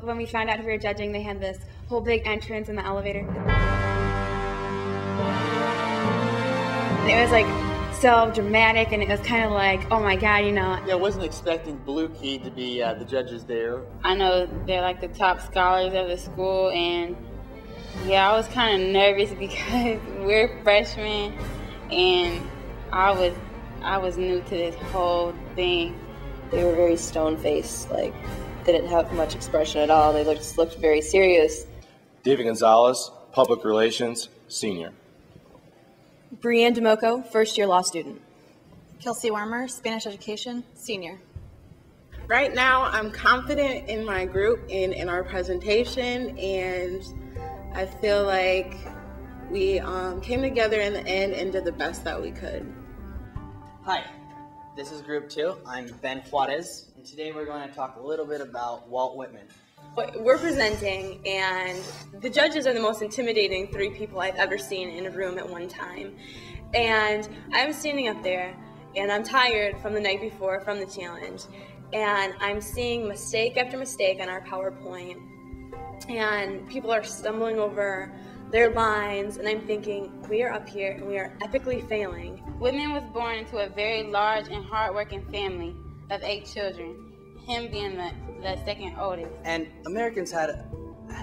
when we found out who we were judging, they had this whole big entrance in the elevator. It was like so dramatic, and it was kind of like, oh my God, you know. Yeah, I wasn't expecting Blue Key to be the judges there. I know they're like the top scholars of the school, and yeah, I was kind of nervous because we're freshmen, and I was new to this whole thing. They were very stone-faced, like didn't have much expression at all. They looked very serious. David Gonzalez, Public Relations, Senior. Brianne DeMoco, first-year law student. Kelsey Wormer, Spanish Education, Senior. Right now, I'm confident in my group and in our presentation, and I feel like we came together in the end and did the best that we could. Hi, this is Group 2. I'm Ben Juarez, and today we're going to talk a little bit about Walt Whitman. We're presenting, and the judges are the most intimidating 3 people I've ever seen in a room at one time. And I'm standing up there, and I'm tired from the night before, from the challenge, and I'm seeing mistake after mistake on our PowerPoint, and people are stumbling over their lines, and I'm thinking, we are up here, and we are epically failing. Whitman was born into a very large and hard-working family of 8 children, him being the second oldest. And Americans had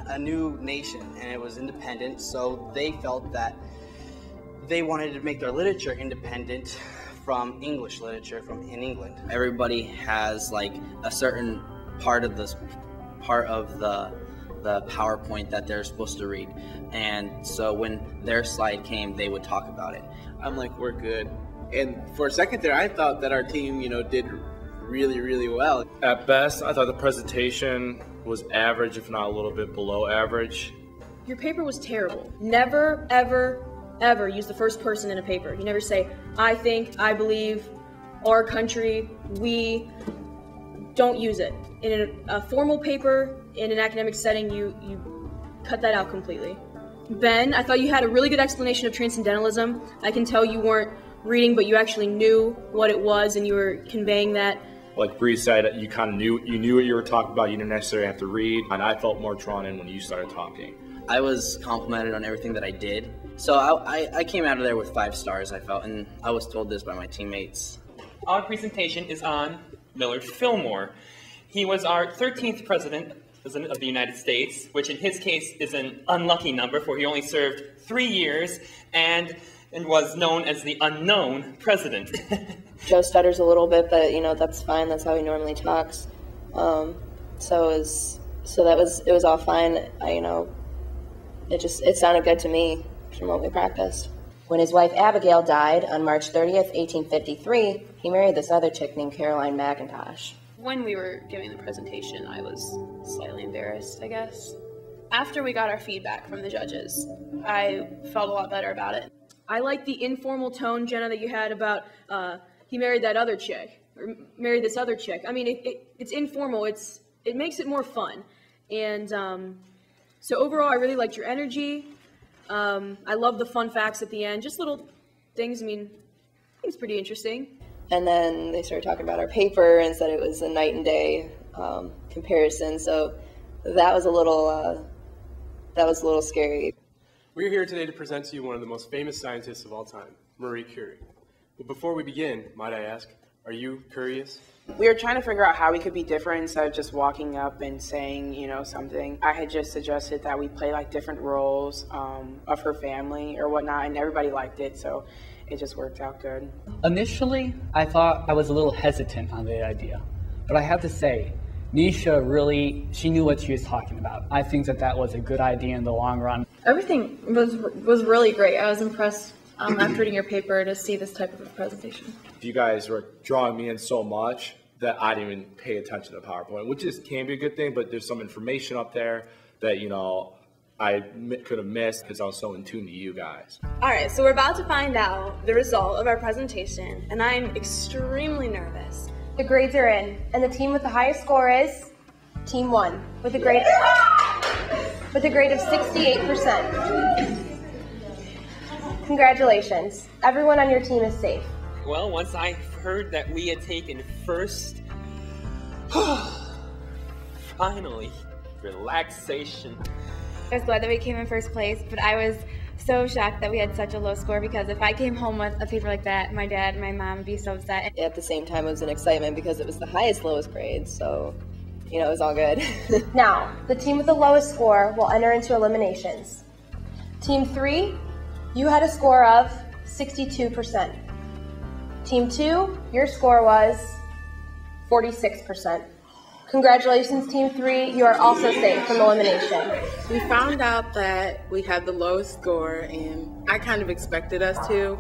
a new nation, and it was independent, so they felt that they wanted to make their literature independent from English literature in England. Everybody has like a certain part of the PowerPoint that they're supposed to read, and so when their slide came, they would talk about it. I'm like, we're good. And for a second there, I thought that our team, did really, really well. At best, I thought the presentation was average, if not a little bit below average. Your paper was terrible. Never, ever, ever use the first person in a paper. You never say, I think, I believe, our country, we. Don't use it. In a formal paper, in an academic setting, you cut that out completely. Ben, I thought you had a really good explanation of transcendentalism. I can tell you weren't reading, but you actually knew what it was, and you were conveying that. Like Bree said, you kind of knew what you were talking about. You didn't necessarily have to read, and I felt more drawn in when you started talking. I was complimented on everything that I did, so I came out of there with 5 stars, I felt, and I was told this by my teammates. Our presentation is on Millard Fillmore. He was our 13th president of the United States, which in his case is an unlucky number, for he only served 3 years and was known as the unknown president. Joe stutters a little bit, but that's fine. That's how he normally talks. So it was all fine. It sounded good to me from what we practiced. When his wife Abigail died on March 30th, 1853, he married this other chick named Caroline McIntosh. When we were giving the presentation, I was slightly embarrassed, I guess. After we got our feedback from the judges, I felt a lot better about it. I like the informal tone, Jenna, that you had about he married that other chick, or married this other chick. I mean, it's informal. It makes it more fun. And so overall, I really liked your energy. I love the fun facts at the end. Just little things. I think it's pretty interesting. And then they started talking about our paper and said it was a night and day comparison. So that was a little scary. We're here today to present to you one of the most famous scientists of all time, Marie Curie. But before we begin, might I ask, are you curious? We were trying to figure out how we could be different instead of just walking up and saying, something. I had just suggested that we play like different roles of her family or whatnot, and everybody liked it, so it just worked out good. Initially, I thought I was a little hesitant on the idea, but I have to say, Nisha she knew what she was talking about. I think that was a good idea in the long run. Everything was really great. I was impressed after reading your paper to see this type of a presentation. You guys were drawing me in so much that I didn't even pay attention to PowerPoint, which can be a good thing, but there's some information up there that, I could have missed because I was so in tune to you guys. All right, so we're about to find out the result of our presentation, and I'm extremely nervous. The grades are in, and the team with the highest score is Team 1, with a grade of 68%. Congratulations. Everyone on your team is safe. Well, once I heard that we had taken first, finally, Relaxation. I was glad that we came in first place, but I was so shocked that we had such a low score because if I came home with a paper like that, my dad and my mom would be so upset. At the same time, it was an excitement because it was the highest lowest grade, so, you know, it was all good. Now, the team with the lowest score will enter into eliminations. Team 3, you had a score of 62%. Team 2, your score was 46%. Congratulations, Team 3. You are also safe from elimination. We found out that we had the lowest score, and I kind of expected us to.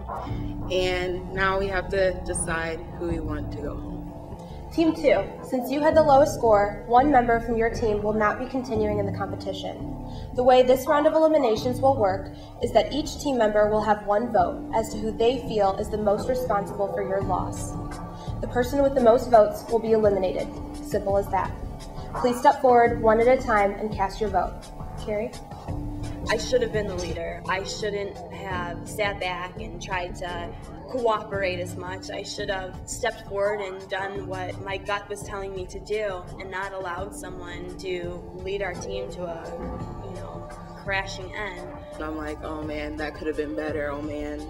And now we have to decide who we want to go home. Team 2, since you had the lowest score, one member from your team will not be continuing in the competition. The way this round of eliminations will work is that each team member will have one vote as to who they feel is the most responsible for your loss. The person with the most votes will be eliminated. Simple as that. Please step forward one at a time and cast your vote. Carrie? I should have been the leader. I shouldn't have sat back and tried to cooperate as much. I should have stepped forward and done what my gut was telling me to do and not allowed someone to lead our team to a, crashing end. And I'm like, oh man, that could have been better. Oh man,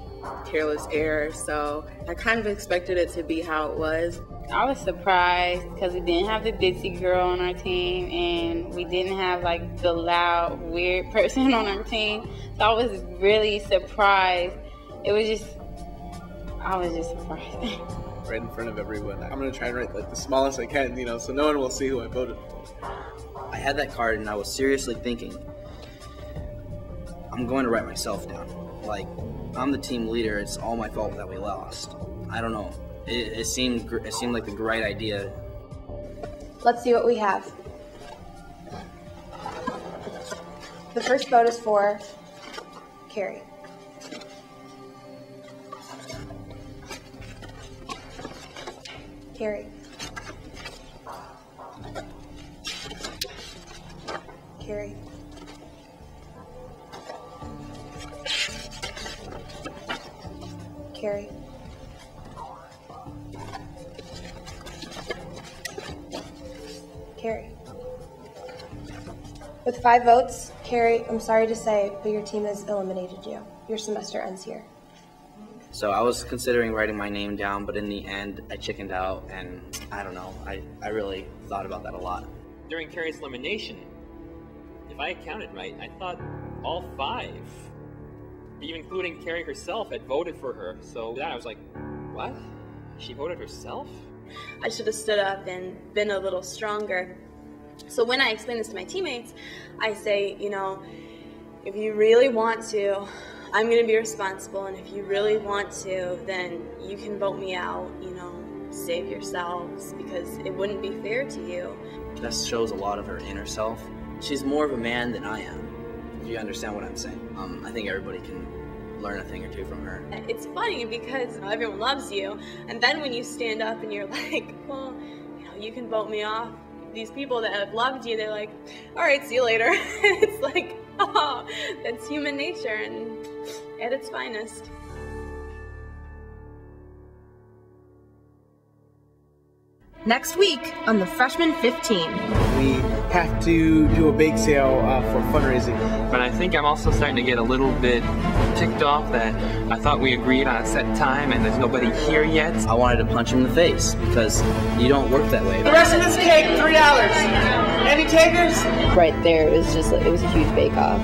careless error. So I kind of expected it to be how it was. I was surprised because we didn't have the Dixie girl on our team and we didn't have like the loud, weird person on our team. So I was really surprised. I was just surprised. Right in front of everyone. I'm going to try and write like the smallest I can, so no one will see who I voted for. I had that card and I was seriously thinking, I'm going to write myself down. Like, I'm the team leader, it's all my fault that we lost. I don't know. It seemed like the right idea. Let's see what we have. The first vote is for Carrie. Carrie. Carrie. Carrie. Carrie. With 5 votes, Carrie, I'm sorry to say, but your team has eliminated you. Your semester ends here. So I was considering writing my name down, but in the end, I chickened out, and I don't know. I really thought about that a lot. During Carrie's elimination, if I counted right, I thought all 5, even including Carrie herself, had voted for her. So I was like, what? She voted herself? I should have stood up and been a little stronger. So when I explain this to my teammates, I say, if you really want to, I'm going to be responsible, and if you really want to, then you can vote me out, save yourselves, because it wouldn't be fair to you. That shows a lot of her inner self. She's more of a man than I am, if you understand what I'm saying. I think everybody can learn a thing or two from her. It's funny because everyone loves you, and then when you stand up and you're like, well, you can vote me off, these people that have loved you, they're like, all right, see you later. It's like, oh, that's human nature and at its finest. Next week on the Freshman 15. We have to do a bake sale for fundraising. But I think I'm also starting to get a little bit ticked off that I thought we agreed on a set time and there's nobody here yet. I wanted to punch him in the face because you don't work that way. The rest of this cake, $3. Any takers? Right there, it was a huge bake-off.